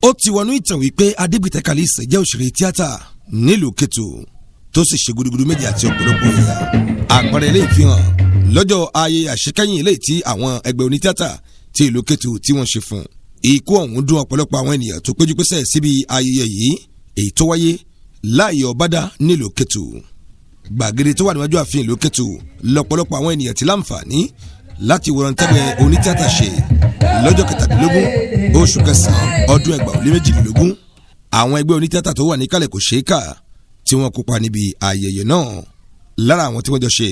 ó ti wọnú ìtàn wípé Adégbìtẹ́ Kàlíìsì jẹ́ òṣèré tíátà nílùú Ketou tó sì ṣe gudugudu méjì àti ọ̀pọ̀lọpọ̀ ìyà. àpẹẹrẹ ilé ìfihàn lọ́jọ́ ayẹyẹ àṣekẹ́yìn ilé tí àwọn ẹgbẹ́ onítíátà ti ìlú Ketou tí wọ́n ṣe fún. ikú ọ̀hún dùn ọ̀pọ̀lọpọ̀ àwọn ènìyàn tó péjú pésẹ̀ síbi ayẹyẹ yìí èyí tó wáyé láàyè Ọ̀bádà nílùú Ketou. gbàgede tó wà níwájú ààfin ìlú Ketou lọ́pọ̀lọpọ̀ àwọn ènìyàn ti láǹfààní láti wòran tẹ́gbẹ́ onítíátà ṣe lọ́jọ́ 17 oṣù kẹsàn-án ọdún 2022. àwọn ẹgbẹ́ onítíátà tó wà ní kálẹ̀ kò ṣeé kà tí wọ́n kópa níbi ayẹyẹ náà. lára àwọn tí wọ́n jọ ṣe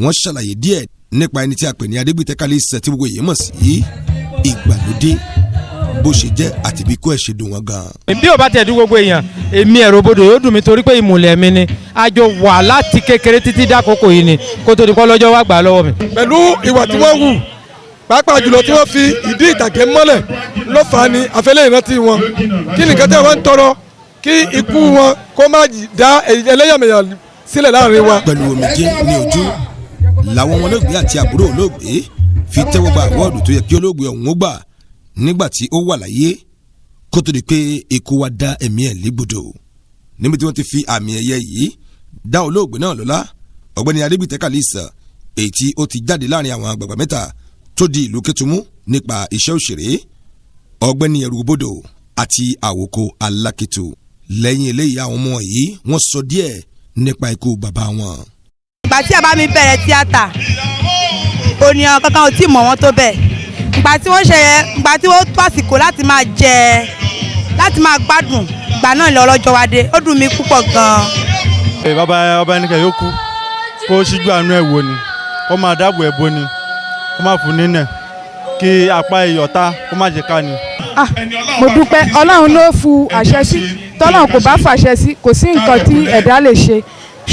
wọ́n ṣàlàyé díẹ̀ nípa ẹni tí a pè ní Adégbìtẹ́ Kàlíìsì tí gbogbo èèyàn mọ̀ sí ìgbàlódé bó ṣe jẹ́ àti bí kò ẹ̀ ṣe dùn wọ́n gan. bí o bá tẹ̀ dún gbogbo èèyàn èmi ẹ̀rọ bodò yóò dùn mí torí pé ìmùlẹ̀ mi ni àjọ wà láti kékeré títí dákòókò yìí ni kó tó di pọ́ lọ́jọ́ wá gbà lọ́wọ́ mi. pẹ̀lú ìwà tí wọ́n hù pàápàá jùlọ tí wọ́n fi ìdí ìtàgé mọ́lẹ̀ ló fà á ní àfẹ́lẹ́ ìrántí wọn kí nìkan tẹ́ wọ́n ń tọrọ kí ikú wọn kó má dá ẹlẹ́yàmẹ̀yà sílẹ̀ láàrin wa. pẹ̀lú omijé ní ojú làwọn ọmọ olóògbé àti àbúrò olóògbé fi tẹ́wọ́ gba àwọ́ọ̀dù tó yẹ kí olóògbé ọ̀hún ó gbà nígbà tí ó wà láyé kó tó di pé ikú wa dá ẹ̀mí ẹ̀ légbodò. níbi tí wọ́n ti fi àmì ẹ̀yẹ yìí dá olóògbé náà lọ́lá ọ̀gbẹ́ni Adégbìtẹ́ Kàlíìsì èyí tí ó ti jáde láàrin àwọn àgbààgbà mẹ́ta tó di ìlú Ketou mú nípa iṣẹ́ òṣèré ọ̀gbẹ́ni ẹ̀rùbodò àti àwòkọ alákẹ́tù. lẹ́yìn eléyìí àwọn ọmọ yìí wọ́n sọ díẹ̀ nípa ikú bàbá wọn. ìgbà tí bàbá mi bẹ̀rẹ̀ tíátà ònìyàn kankan ò tí ì mọ̀ wọ́n tó bẹ́ẹ̀ ìgbà tí wọ́n ṣe yẹ ìgbà tí wọ́n tó àsìkò láti máa jẹ láti máa gbádùn ìgbà náà lọ lọ́jọ́ wa dé ó dùn mí púpọ̀ gan-an. bàbá ẹnìkan yóò kú kó ṣíjú àánú ẹ̀ wò ni kó máa dáàbò ẹ̀ bò ni kó má fún nínẹ̀ kí apá ìyọ̀tá kó má jẹ́ ká ni. mo dúpẹ́ ọlọ́run ló fu àṣẹ sí tọ́lọ́run kò bá fàṣẹ sí kò sí nǹkan tí ẹ̀dá lè ṣe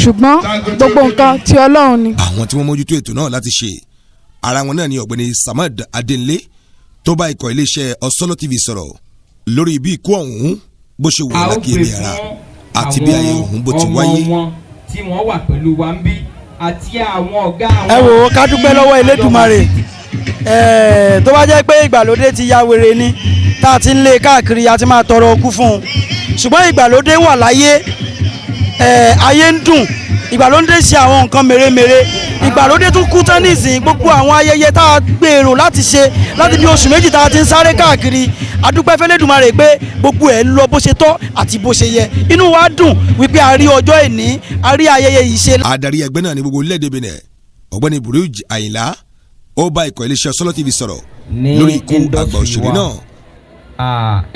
ṣùgbọ́n gbogbo nǹkan tí ọlọ́run ni. àwọn tí wọ́n mójútó ètò náà láti ṣe ara wọn náà ni ọ̀gbẹ́ni Samad Adénlé tó bá ikọ̀ iléeṣẹ́ Ọ̀sọ́lọ́ TV sọ̀rọ̀ lórí bí ikú ọ̀hún bó ṣe wọ̀ lákìyèmí ara àti bí ayé ọ̀hún bó ti wáyé. tí wọ́n wà pẹ̀lú wa ń bí àti àwọn ọ̀gá àwọn. ẹ wò ó ká dúpẹ́ lọ́wọ́ Elédùmarè tó bá jẹ́ pé ìgbàlódé ti ya wèrè ni tá a ti ń lé káàkiri a ti máa tọrọ okú fún un ṣùgbọ́n ìgbàlódé wà láyé ayé ń dùn ìgbàlódé ṣe àwọn nǹkan mèremère ìgbàlódé tún kú tán nísìnyí gbogbo àwọn ayẹyẹ tá a gbèrò láti ṣe láti bí oṣù méjì tá a ti ń sáré káàkiri adúpẹ́ f'Ẹlẹ́dùmarè pé gbogbo ẹ̀ lọ bó ṣe tọ́ àti bó ṣe yẹ inú wa dùn wípé a rí ọjọ́ ìní a rí ayẹyẹ yìí ṣe. adarí ẹgbẹ́ náà ní gbogbo orílẹ̀-èdè Benin ọ̀gbẹ́ni Burúj Àyìnlá ó bá ikọ̀ iléeṣẹ́ Ọ̀sọ́lọ́ TV sọ̀rọ̀ lórí ikú àgbà òṣèré náà.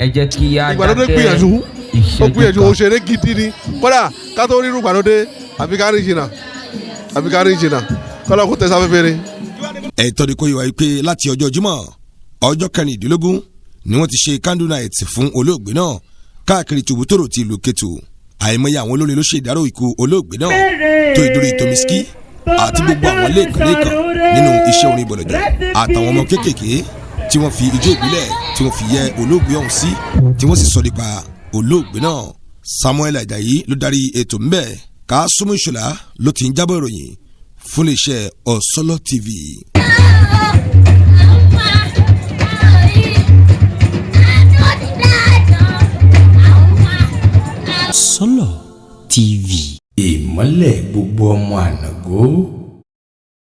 ẹ jẹ́ kí a ìgbàlódé gbìyànjú òṣèré gidi ni kódà ká tó rírun ìgbàlódé àbí ká rí jìnnà kọ́lá kó tẹ̀sán fẹ́fẹ́rẹ́. ẹ̀tọ́ ni kò yọ wáyé pé láti ọjọ́ Jímọ̀ ọjọ́ 16 ni wọ́n ti ṣe candle night fún olóògbé náà káàkiri tòbútòrò ti ìlú Ketou. àìmọye àwọn olórin ló ṣe ìdárò ikú olóògbé náà tó ìdúró ìtòmísíkì àti gbogbo àwọn lẹ́ẹ̀kan nínú iṣẹ́ orin bọ̀lọ̀jọ̀ àtàwọn ọmọ kéékèèké tí wọ́n fi ijó ìbílẹ̀ tí wọ́n fi yẹ olóògbé ọ̀hún sí tí wọ́n sì sọ nípa olóògbé náà. Samuel Ajayi ló darí ètò ńbẹ̀ ká súnmọ́ ìṣọ̀lá ló ti ń jábọ̀ ìròyìn fún iléeṣẹ́ Ọ̀sọ́lọ́ TV. Ọ̀sọ́lọ́ TV ìmọ́lẹ̀ gbogbo ọmọ ànàgó.